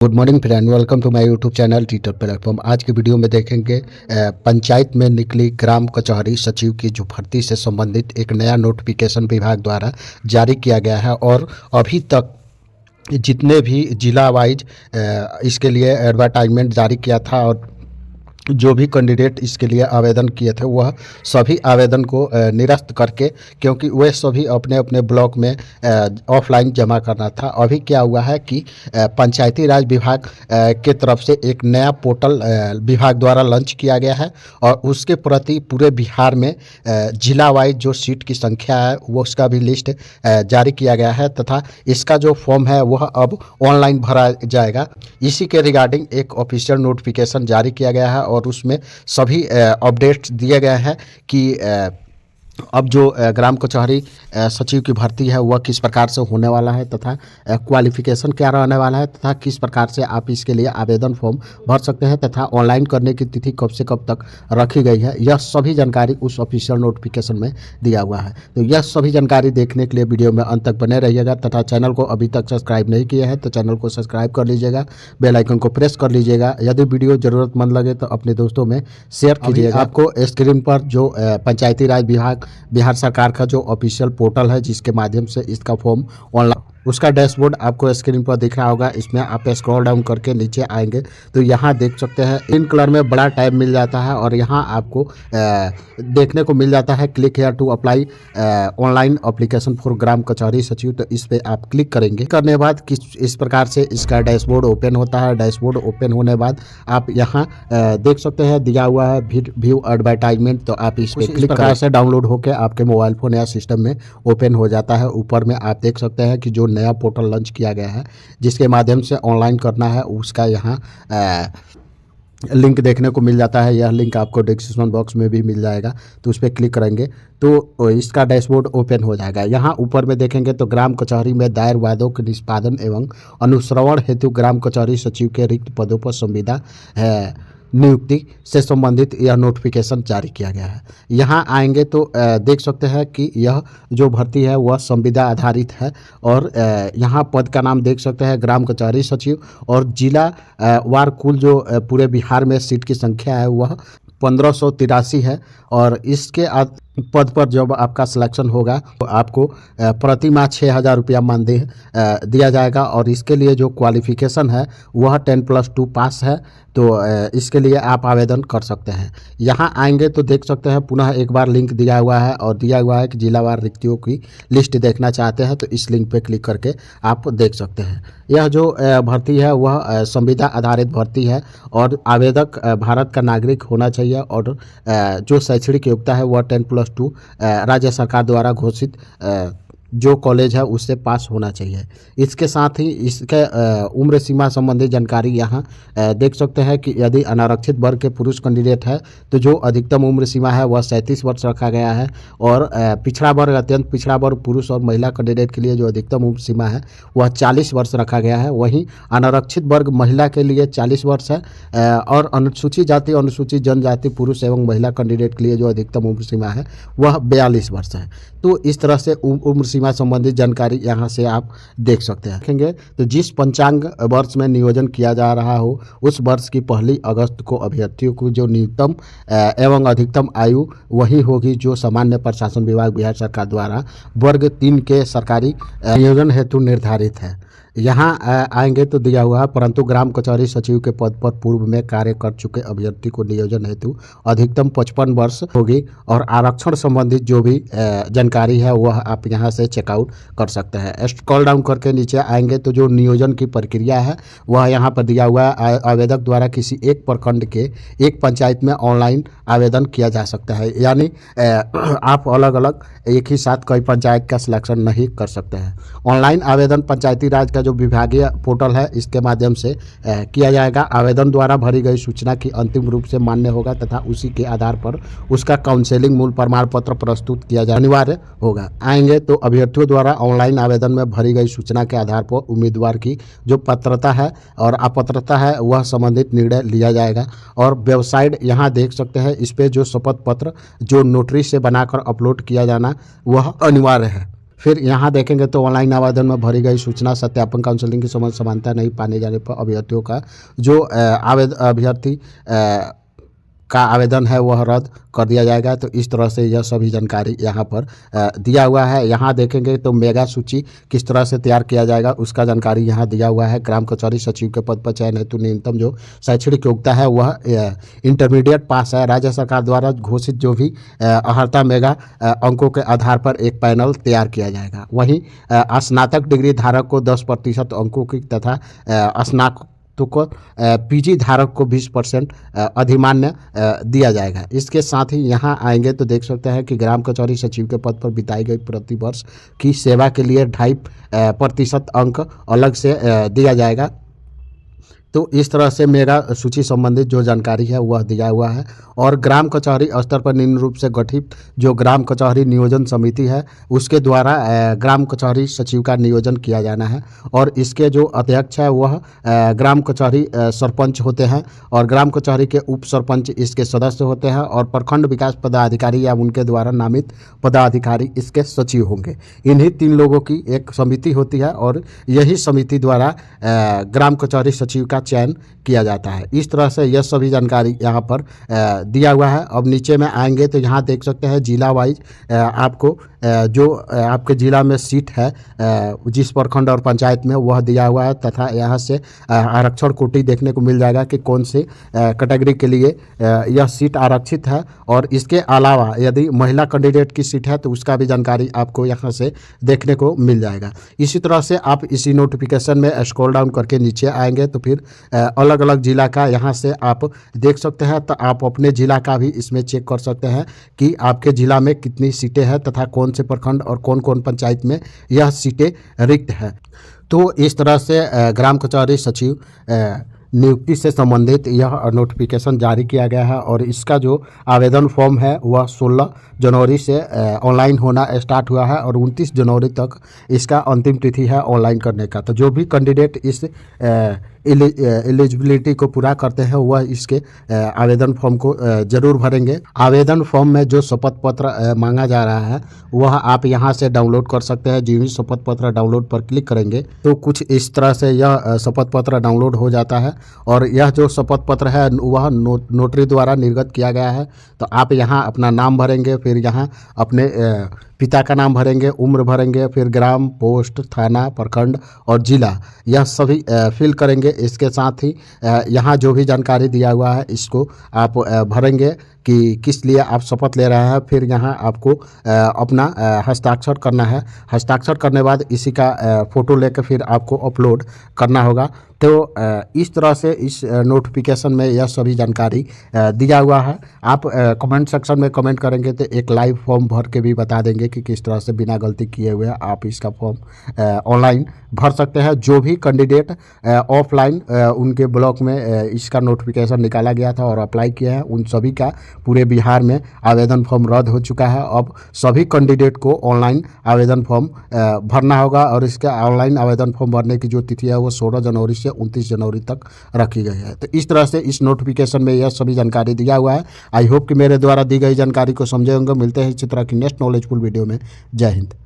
Good morning friend, welcome to my YouTube channel Twitter platform. आज की video में देखेंगे पंचायत में निकली ग्राम कचहरी सचिव की जो भर्ती से संबंधित एक नया नोटिफिकेशन विभाग द्वारा जारी किया गया है। और अभी तक जितने भी जिला वाइज इसके लिए एडवर्टाइजमेंट जारी किया था और जो भी कैंडिडेट इसके लिए आवेदन किए थे वह सभी आवेदन को निरस्त करके, क्योंकि वे सभी अपने अपने ब्लॉक में ऑफलाइन जमा करना था। अभी क्या हुआ है कि पंचायती राज विभाग के तरफ से एक नया पोर्टल विभाग द्वारा लॉन्च किया गया है और उसके प्रति पूरे बिहार में जिला वाइज जो सीट की संख्या है वो उसका भी लिस्ट जारी किया गया है तथा इसका जो फॉर्म है वह अब ऑनलाइन भरा जाएगा। इसी के रिगार्डिंग एक ऑफिशियल नोटिफिकेशन जारी किया गया है और उसमें सभी अपडेट्स दिए गए हैं कि अब जो ग्राम कचहरी सचिव की भर्ती है वह किस प्रकार से होने वाला है तथा क्वालिफिकेशन क्या रहने वाला है तथा किस प्रकार से आप इसके लिए आवेदन फॉर्म भर सकते हैं तथा ऑनलाइन करने की तिथि कब से कब तक रखी गई है, यह सभी जानकारी उस ऑफिशियल नोटिफिकेशन में दिया हुआ है। तो यह सभी जानकारी देखने के लिए वीडियो में अंत तक बने रहिएगा तथा चैनल को अभी तक सब्सक्राइब नहीं किया है तो चैनल को सब्सक्राइब कर लीजिएगा, बेल आइकन को प्रेस कर लीजिएगा। यदि वीडियो ज़रूरतमंद लगे तो अपने दोस्तों में शेयर कीजिएगा। आपको स्क्रीन पर जो पंचायती राज विभाग बिहार सरकार का जो ऑफिशियल पोर्टल है जिसके माध्यम से इसका फॉर्म ऑनलाइन, उसका डैशबोर्ड आपको स्क्रीन पर दिख रहा होगा। इसमें आप स्क्रॉल डाउन करके नीचे आएंगे तो यहाँ देख सकते हैं इन कलर में बड़ा टैब मिल जाता है और यहाँ आपको देखने को मिल जाता है click here to apply online application for ग्राम कचहरी सचिव। तो इस पर आप क्लिक करेंगे, करने के बाद इस प्रकार से इसका डैशबोर्ड ओपन होता है। डैशबोर्ड ओपन होने बाद आप यहाँ देख सकते हैं दिया हुआ है व्यू एडवर्टाइजमेंट, तो आप इस पर क्लिक प्रकार से डाउनलोड होकर आपके मोबाइल फोन या सिस्टम में ओपन हो जाता है। ऊपर में आप देख सकते हैं कि जो नया पोर्टल लॉन्च किया गया है जिसके माध्यम से ऑनलाइन करना है उसका यहाँ लिंक देखने को मिल जाता है। यह लिंक आपको डिस्क्रिप्शन बॉक्स में भी मिल जाएगा, तो उस पर क्लिक करेंगे तो इसका डैशबोर्ड ओपन हो जाएगा। यहाँ ऊपर में देखेंगे तो ग्राम कचहरी में दायर वादों के निष्पादन एवं अनुश्रवण हेतु ग्राम कचहरी सचिव के रिक्त पदों पर संविदा नियुक्ति से संबंधित यह नोटिफिकेशन जारी किया गया है। यहाँ आएंगे तो देख सकते हैं कि यह जो भर्ती है वह संविदा आधारित है और यहाँ पद का नाम देख सकते हैं ग्राम कचहरी सचिव और जिला वार कुल जो पूरे बिहार में सीट की संख्या है वह 1583 है। और इसके पद पर जब आपका सिलेक्शन होगा तो आपको प्रति माह 6,000 रुपया मानदेय दिया जाएगा और इसके लिए जो क्वालिफिकेशन है वह 10+2 पास है। तो इसके लिए आप आवेदन कर सकते हैं। यहाँ आएंगे तो देख सकते हैं पुनः एक बार लिंक दिया हुआ है और दिया हुआ है कि जिलावार रिक्तियों की लिस्ट देखना चाहते हैं तो इस लिंक पे क्लिक करके आप देख सकते हैं। यह जो भर्ती है वह संविदा आधारित भर्ती है और आवेदक भारत का नागरिक होना चाहिए और जो शैक्षणिक योग्यता है वह 10+2 राज्य सरकार द्वारा घोषित जो कॉलेज है उससे पास होना चाहिए। इसके साथ ही इसके उम्र सीमा संबंधी जानकारी यहाँ देख सकते हैं कि यदि अनारक्षित वर्ग के पुरुष कैंडिडेट है तो जो अधिकतम उम्र सीमा है वह 37 वर्ष रखा गया है और पिछड़ा वर्ग अत्यंत पिछड़ा वर्ग पुरुष और महिला कैंडिडेट के लिए जो अधिकतम उम्र सीमा है वह 40 वर्ष रखा गया है। वहीं अनारक्षित वर्ग महिला के लिए 40 वर्ष है और अनुसूचित जाति अनुसूचित जनजाति पुरुष एवं महिला कैंडिडेट के लिए जो अधिकतम उम्र सीमा है वह 42 वर्ष है। तो इस तरह से उम्र सीमा संबंधित जानकारी यहाँ से आप देख सकते हैं। देखेंगे तो जिस पंचांग वर्ष में नियोजन किया जा रहा हो उस वर्ष की 1 अगस्त को अभ्यर्थियों को जो न्यूनतम एवं अधिकतम आयु वही होगी जो सामान्य प्रशासन विभाग बिहार सरकार द्वारा वर्ग 3 के सरकारी नियोजन हेतु निर्धारित है। यहाँ आएंगे तो दिया हुआ है परंतु ग्राम कचहरी सचिव के पद पर पूर्व में कार्य कर चुके अभ्यर्थी को नियोजन हेतु अधिकतम 55 वर्ष होगी और आरक्षण संबंधित जो भी जानकारी है वह आप यहाँ से चेकआउट कर सकते हैं। स्क्रॉल डाउन करके नीचे आएंगे तो जो नियोजन की प्रक्रिया है वह यहाँ पर दिया हुआ है। आवेदक द्वारा किसी एक प्रखंड के एक पंचायत में ऑनलाइन आवेदन किया जा सकता है, यानी आप अलग अलग एक ही साथ कई पंचायत का सिलेक्शन नहीं कर सकते हैं। ऑनलाइन आवेदन पंचायती राज जो विभागीय पोर्टल है इसके माध्यम से किया जाएगा। आवेदन द्वारा भरी गई सूचना की अंतिम रूप से मान्य होगा तथा उसी के आधार पर उसका काउंसलिंग मूल प्रमाण पत्र प्रस्तुत किया जाना अनिवार्य होगा। आएंगे तो अभ्यर्थियों द्वारा ऑनलाइन आवेदन में भरी गई सूचना के आधार पर उम्मीदवार की जो पात्रता है और अपात्रता है वह संबंधित निर्णय लिया जाएगा। और वेबसाइट यहाँ देख सकते हैं, इस पे जो शपथ पत्र जो नोटरी से बनाकर अपलोड किया जाना वह अनिवार्य है। फिर यहाँ देखेंगे तो ऑनलाइन आवेदन में भरी गई सूचना सत्यापन काउंसलिंग की समझ समानता नहीं पाने जाने पर अभ्यर्थियों का जो अभ्यर्थी का आवेदन है वह रद्द कर दिया जाएगा। तो इस तरह से यह सभी जानकारी यहाँ पर दिया हुआ है। यहाँ देखेंगे तो मेगा सूची किस तरह से तैयार किया जाएगा उसका जानकारी यहाँ दिया हुआ है। ग्राम कचौरी सचिव के पद पर चयन हेतु न्यूनतम जो शैक्षणिक योग्यता है वह इंटरमीडिएट पास है। राज्य सरकार द्वारा घोषित जो भी अर्हता मेगा अंकों के आधार पर एक पैनल तैयार किया जाएगा। वहीं स्नातक डिग्री धारक को 10% अंकों की तथा स्नातक को पीजी धारक को 20% अधिमान्य दिया जाएगा। इसके साथ ही यहाँ आएंगे तो देख सकते हैं कि ग्राम कचौरी सचिव के पद पर बिताई गई प्रति वर्ष की सेवा के लिए 2.5% अंक अलग से दिया जाएगा। तो इस तरह से मेगा सूची संबंधित जो जानकारी है वह दिया हुआ है। और ग्राम कचहरी स्तर पर निम्न रूप से गठित जो ग्राम कचहरी नियोजन समिति है उसके द्वारा ग्राम कचहरी सचिव का नियोजन किया जाना है। और इसके जो अध्यक्ष है वह ग्राम कचहरी सरपंच होते हैं और ग्राम कचहरी के उप सरपंच इसके सदस्य होते हैं और प्रखंड विकास पदाधिकारी या उनके द्वारा नामित पदाधिकारी इसके सचिव होंगे। इन्हीं 3 लोगों की एक समिति होती है और यही समिति द्वारा ग्राम कचहरी सचिव का चयन किया जाता है। इस तरह से यह सभी जानकारी यहाँ पर दिया हुआ है। अब नीचे में आएंगे तो यहाँ देख सकते हैं जिला वाइज आपको जो आपके ज़िला में सीट है जिस प्रखंड और पंचायत में वह दिया हुआ है तथा यहाँ से आरक्षण कोटि देखने को मिल जाएगा कि कौन से कैटेगरी के लिए यह सीट आरक्षित है। और इसके अलावा यदि महिला कैंडिडेट की सीट है तो उसका भी जानकारी आपको यहाँ से देखने को मिल जाएगा। इसी तरह से आप इसी नोटिफिकेशन में स्क्रॉल डाउन करके नीचे आएंगे तो फिर अलग अलग ज़िला का यहाँ से आप देख सकते हैं। तो आप अपने ज़िला का भी इसमें चेक कर सकते हैं कि आपके ज़िला में कितनी सीटें हैं तथा कौन से प्रखंड और कौन कौन पंचायत में यह सीटें रिक्त है। तो इस तरह से ग्राम कचहरी सचिव नियुक्ति से संबंधित यह नोटिफिकेशन जारी किया गया है। और इसका जो आवेदन फॉर्म है वह 16 जनवरी से ऑनलाइन होना स्टार्ट हुआ है और 29 जनवरी तक इसका अंतिम तिथि है ऑनलाइन करने का। तो जो भी कैंडिडेट इस एलिजिबिलिटी को पूरा करते हैं वह इसके आवेदन फॉर्म को जरूर भरेंगे। आवेदन फॉर्म में जो शपथ पत्र मांगा जा रहा है वह आप यहां से डाउनलोड कर सकते हैं। जो ही शपथ पत्र डाउनलोड पर क्लिक करेंगे तो कुछ इस तरह से यह शपथ पत्र डाउनलोड हो जाता है। और यह जो शपथ पत्र है वह नोटरी द्वारा निर्गत किया गया है। तो आप यहाँ अपना नाम भरेंगे, फिर यहाँ अपने पिता का नाम भरेंगे, उम्र भरेंगे, फिर ग्राम, पोस्ट, थाना, प्रखंड और जिला यह सभी फिल करेंगे। इसके साथ ही यहाँ जो भी जानकारी दिया हुआ है इसको आप भरेंगे कि किस लिए आप शपथ ले रहे हैं। फिर यहाँ आपको अपना हस्ताक्षर करना है। हस्ताक्षर करने बाद इसी का फ़ोटो लेकर फिर आपको अपलोड करना होगा। तो इस तरह से इस नोटिफिकेशन में यह सभी जानकारी दिया हुआ है। आप कमेंट सेक्शन में कमेंट करेंगे तो एक लाइव फॉर्म भर के भी बता देंगे कि किस तरह से बिना गलती किए हुए आप इसका फॉर्म ऑनलाइन भर सकते हैं। जो भी कैंडिडेट ऑफलाइन उनके ब्लॉक में इसका नोटिफिकेशन निकाला गया था और अप्लाई किया है उन सभी का पूरे बिहार में आवेदन फॉर्म रद्द हो चुका है। अब सभी कैंडिडेट को ऑनलाइन आवेदन फॉर्म भरना होगा और इसका ऑनलाइन आवेदन फॉर्म भरने की जो तिथि है वो 16 जनवरी से 29 जनवरी तक रखी गई है। तो इस तरह से इस नोटिफिकेशन में यह सभी जानकारी दिया हुआ है। आई होप कि मेरे द्वारा दी गई जानकारी को समझे होंगे। मिलते हैं इसी तरह की नेक्स्ट नॉलेजफुल वीडियो में। जय हिंद।